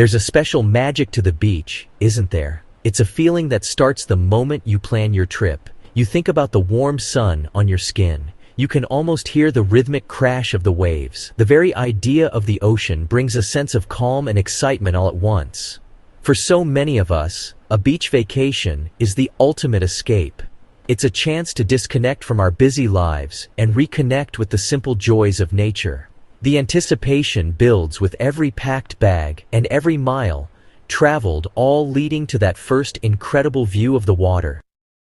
There's a special magic to the beach, isn't there? It's a feeling that starts the moment you plan your trip. You think about the warm sun on your skin. You can almost hear the rhythmic crash of the waves. The very idea of the ocean brings a sense of calm and excitement all at once. For so many of us, a beach vacation is the ultimate escape. It's a chance to disconnect from our busy lives and reconnect with the simple joys of nature. The anticipation builds with every packed bag and every mile traveled, all leading to that first incredible view of the water.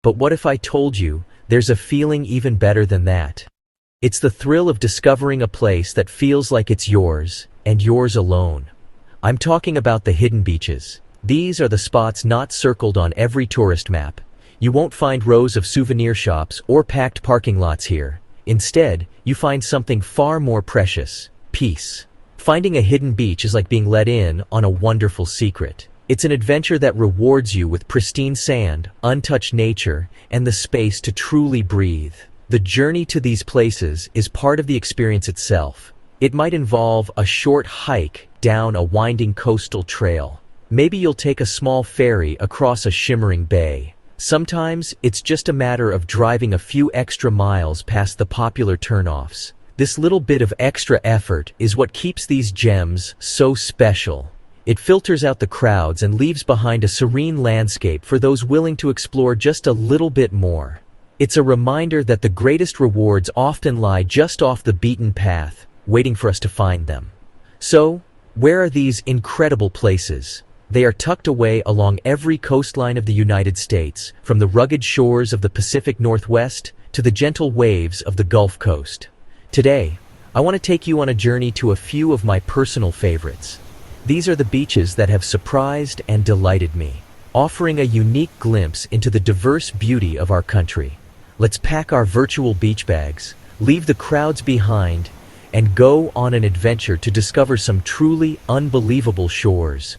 But what if I told you there's a feeling even better than that? It's the thrill of discovering a place that feels like it's yours, and yours alone. I'm talking about the hidden beaches. These are the spots not circled on every tourist map. You won't find rows of souvenir shops or packed parking lots here. Instead, you find something far more precious: peace. Finding a hidden beach is like being let in on a wonderful secret. It's an adventure that rewards you with pristine sand, untouched nature, and the space to truly breathe. The journey to these places is part of the experience itself. It might involve a short hike down a winding coastal trail. Maybe you'll take a small ferry across a shimmering bay. Sometimes it's just a matter of driving a few extra miles past the popular turnoffs. This little bit of extra effort is what keeps these gems so special. It filters out the crowds and leaves behind a serene landscape for those willing to explore just a little bit more. It's a reminder that the greatest rewards often lie just off the beaten path, waiting for us to find them. So, where are these incredible places? They are tucked away along every coastline of the United States, from the rugged shores of the Pacific Northwest to the gentle waves of the Gulf Coast. Today, I want to take you on a journey to a few of my personal favorites. These are the beaches that have surprised and delighted me, offering a unique glimpse into the diverse beauty of our country. Let's pack our virtual beach bags, leave the crowds behind, and go on an adventure to discover some truly unbelievable shores.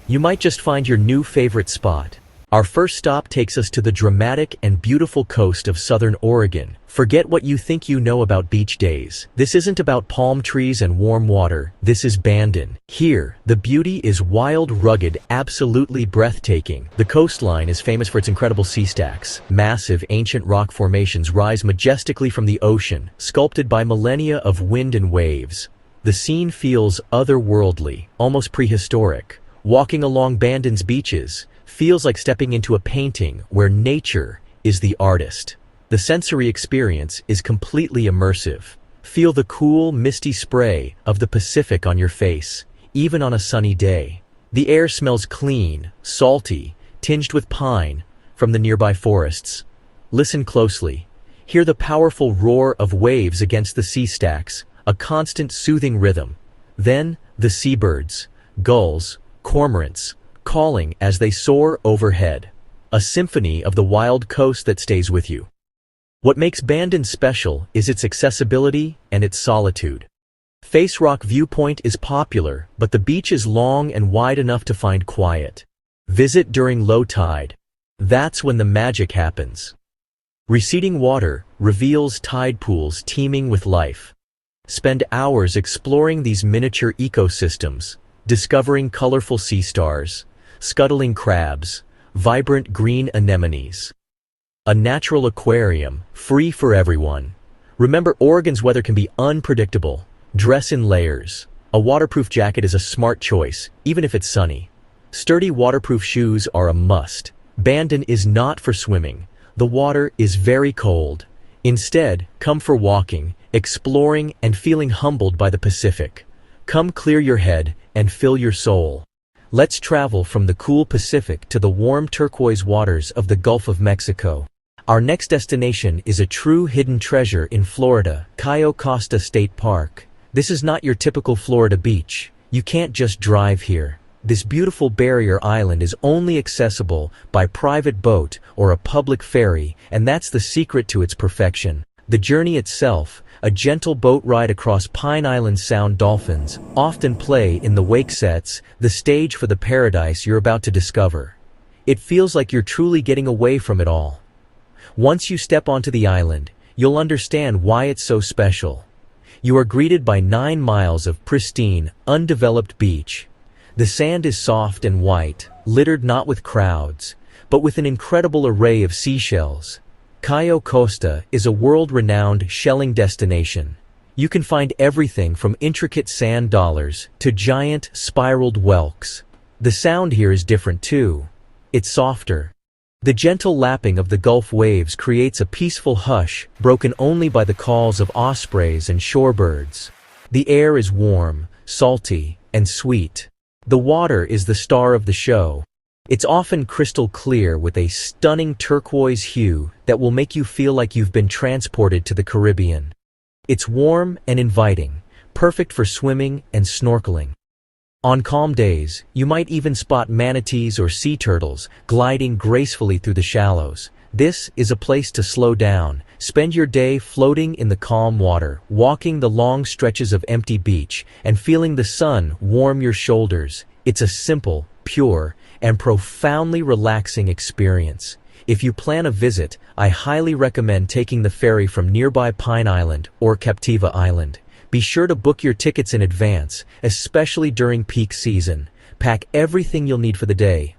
You might just find your new favorite spot. Our first stop takes us to the dramatic and beautiful coast of southern Oregon. Forget what you think you know about beach days. This isn't about palm trees and warm water. This is Bandon. Here, the beauty is wild, rugged, absolutely breathtaking. The coastline is famous for its incredible sea stacks. Massive, ancient rock formations rise majestically from the ocean, sculpted by millennia of wind and waves. The scene feels otherworldly, almost prehistoric. Walking along Bandon's beaches feels like stepping into a painting where nature is the artist. The sensory experience is completely immersive. Feel the cool, misty spray of the Pacific on your face, even on a sunny day. The air smells clean, salty, tinged with pine from the nearby forests. Listen closely. Hear the powerful roar of waves against the sea stacks, a constant soothing rhythm. Then, the seabirds, gulls, cormorants, calling as they soar overhead. A symphony of the wild coast that stays with you. What makes Bandon special is its accessibility and its solitude. Face Rock Viewpoint is popular, but the beach is long and wide enough to find quiet. Visit during low tide. That's when the magic happens. Receding water reveals tide pools teeming with life. Spend hours exploring these miniature ecosystems, discovering colorful sea stars, scuttling crabs, vibrant green anemones. A natural aquarium, free for everyone. Remember, Oregon's weather can be unpredictable. Dress in layers. A waterproof jacket is a smart choice, even if it's sunny. Sturdy waterproof shoes are a must. Bandon is not for swimming. The water is very cold. Instead, come for walking, exploring, and feeling humbled by the Pacific. Come clear your head and fill your soul. Let's travel from the cool Pacific to the warm turquoise waters of the Gulf of Mexico. Our next destination is a true hidden treasure in Florida, Cayo Costa State Park. This is not your typical Florida beach. You can't just drive here. This beautiful barrier island is only accessible by private boat or a public ferry, and that's the secret to its perfection. The journey itself, a gentle boat ride across Pine Island Sound. Dolphins often play in the wake sets, the stage for the paradise you're about to discover. It feels like you're truly getting away from it all. Once you step onto the island, you'll understand why it's so special. You are greeted by 9 miles of pristine, undeveloped beach. The sand is soft and white, littered not with crowds, but with an incredible array of seashells. Cayo Costa is a world-renowned shelling destination. You can find everything from intricate sand dollars to giant, spiraled whelks. The sound here is different too. It's softer. The gentle lapping of the Gulf waves creates a peaceful hush, broken only by the calls of ospreys and shorebirds. The air is warm, salty, and sweet. The water is the star of the show. It's often crystal clear with a stunning turquoise hue that will make you feel like you've been transported to the Caribbean. It's warm and inviting, perfect for swimming and snorkeling. On calm days, you might even spot manatees or sea turtles gliding gracefully through the shallows. This is a place to slow down, spend your day floating in the calm water, walking the long stretches of empty beach, and feeling the sun warm your shoulders. It's a simple, pure, and profoundly relaxing experience. If you plan a visit, I highly recommend taking the ferry from nearby Pine Island or Captiva Island. Be sure to book your tickets in advance, especially during peak season. Pack everything you'll need for the day.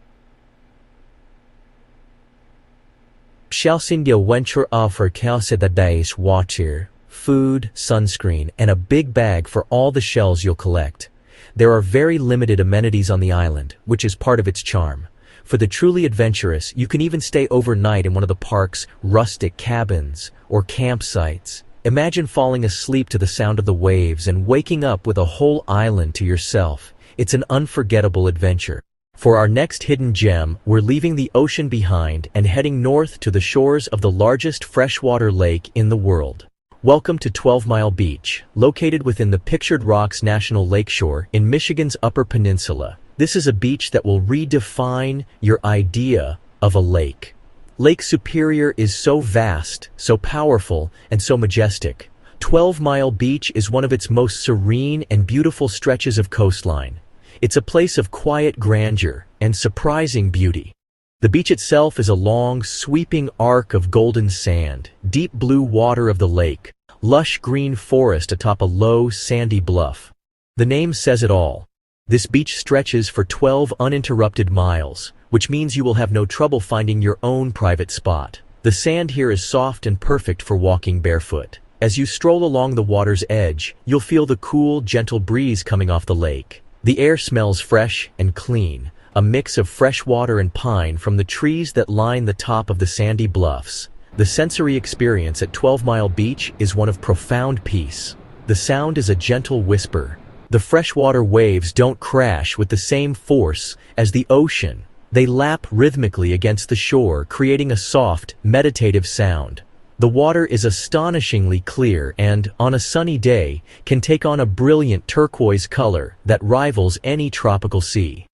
Shalsindia venture offer calcedades water, food, sunscreen, and a big bag for all the shells you'll collect. There are very limited amenities on the island, which is part of its charm. For the truly adventurous, you can even stay overnight in one of the park's rustic cabins or campsites. Imagine falling asleep to the sound of the waves and waking up with a whole island to yourself. It's an unforgettable adventure. For our next hidden gem, we're leaving the ocean behind and heading north to the shores of the largest freshwater lake in the world. Welcome to 12 Mile Beach, located within the Pictured Rocks National Lakeshore in Michigan's Upper Peninsula. This is a beach that will redefine your idea of a lake. Lake Superior is so vast, so powerful, and so majestic. 12 Mile Beach is one of its most serene and beautiful stretches of coastline. It's a place of quiet grandeur and surprising beauty. The beach itself is a long, sweeping arc of golden sand, deep blue water of the lake, lush green forest atop a low, sandy bluff. The name says it all. This beach stretches for 12 uninterrupted miles, which means you will have no trouble finding your own private spot. The sand here is soft and perfect for walking barefoot. As you stroll along the water's edge, you'll feel the cool, gentle breeze coming off the lake. The air smells fresh and clean, a mix of fresh water and pine from the trees that line the top of the sandy bluffs. The sensory experience at 12 Mile Beach is one of profound peace. The sound is a gentle whisper. The freshwater waves don't crash with the same force as the ocean. They lap rhythmically against the shore, creating a soft, meditative sound. The water is astonishingly clear and, on a sunny day, can take on a brilliant turquoise color that rivals any tropical sea.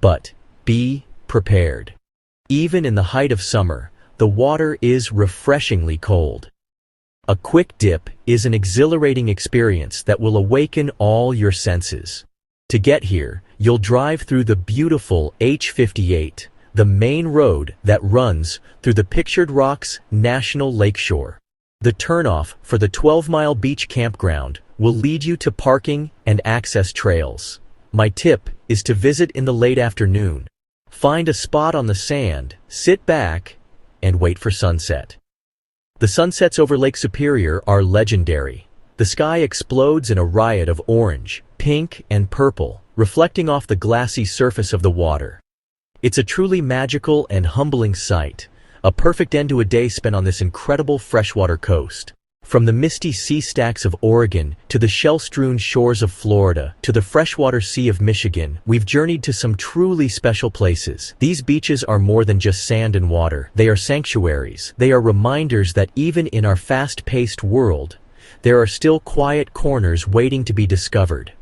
But be prepared. Even in the height of summer, the water is refreshingly cold. A quick dip is an exhilarating experience that will awaken all your senses. To get here, you'll drive through the beautiful H58, the main road that runs through the Pictured Rocks National Lakeshore. The turnoff for the 12 Mile Beach campground will lead you to parking and access trails. My tip is to visit in the late afternoon. Find a spot on the sand, sit back, and wait for sunset. The sunsets over Lake Superior are legendary. The sky explodes in a riot of orange, pink, and purple, reflecting off the glassy surface of the water. It's a truly magical and humbling sight, a perfect end to a day spent on this incredible freshwater coast. From the misty sea stacks of Oregon to the shell-strewn shores of Florida to the freshwater sea of Michigan, we've journeyed to some truly special places. These beaches are more than just sand and water. They are sanctuaries. They are reminders that even in our fast-paced world, there are still quiet corners waiting to be discovered.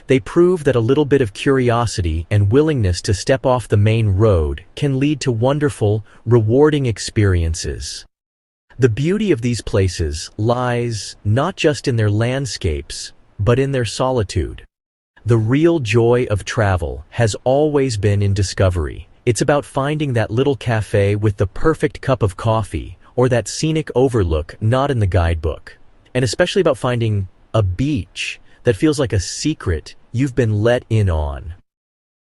They prove that a little bit of curiosity and willingness to step off the main road can lead to wonderful, rewarding experiences. The beauty of these places lies not just in their landscapes, but in their solitude. The real joy of travel has always been in discovery. It's about finding that little cafe with the perfect cup of coffee, or that scenic overlook not in the guidebook. And especially about finding a beach that feels like a secret you've been let in on.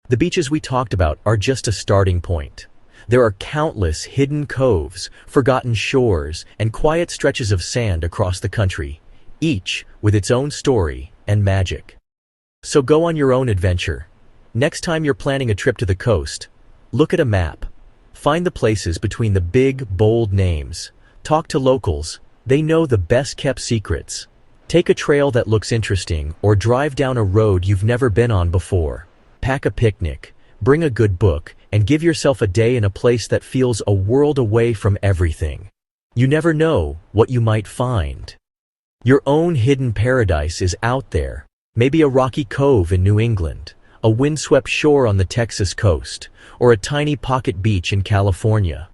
The beaches we talked about are just a starting point. There are countless hidden coves, forgotten shores, and quiet stretches of sand across the country, each with its own story and magic. So go on your own adventure. Next time you're planning a trip to the coast, look at a map. Find the places between the big, bold names. Talk to locals. They know the best-kept secrets. Take a trail that looks interesting or drive down a road you've never been on before. Pack a picnic, bring a good book, and give yourself a day in a place that feels a world away from everything. You never know what you might find. Your own hidden paradise is out there. Maybe a rocky cove in New England, a windswept shore on the Texas coast, or a tiny pocket beach in California.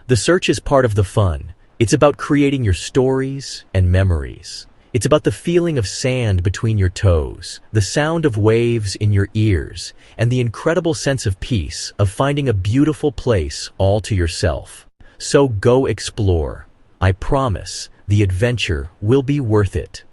The search is part of the fun. It's about creating your stories and memories. It's about the feeling of sand between your toes, the sound of waves in your ears, and the incredible sense of peace of finding a beautiful place all to yourself. So go explore. I promise, the adventure will be worth it.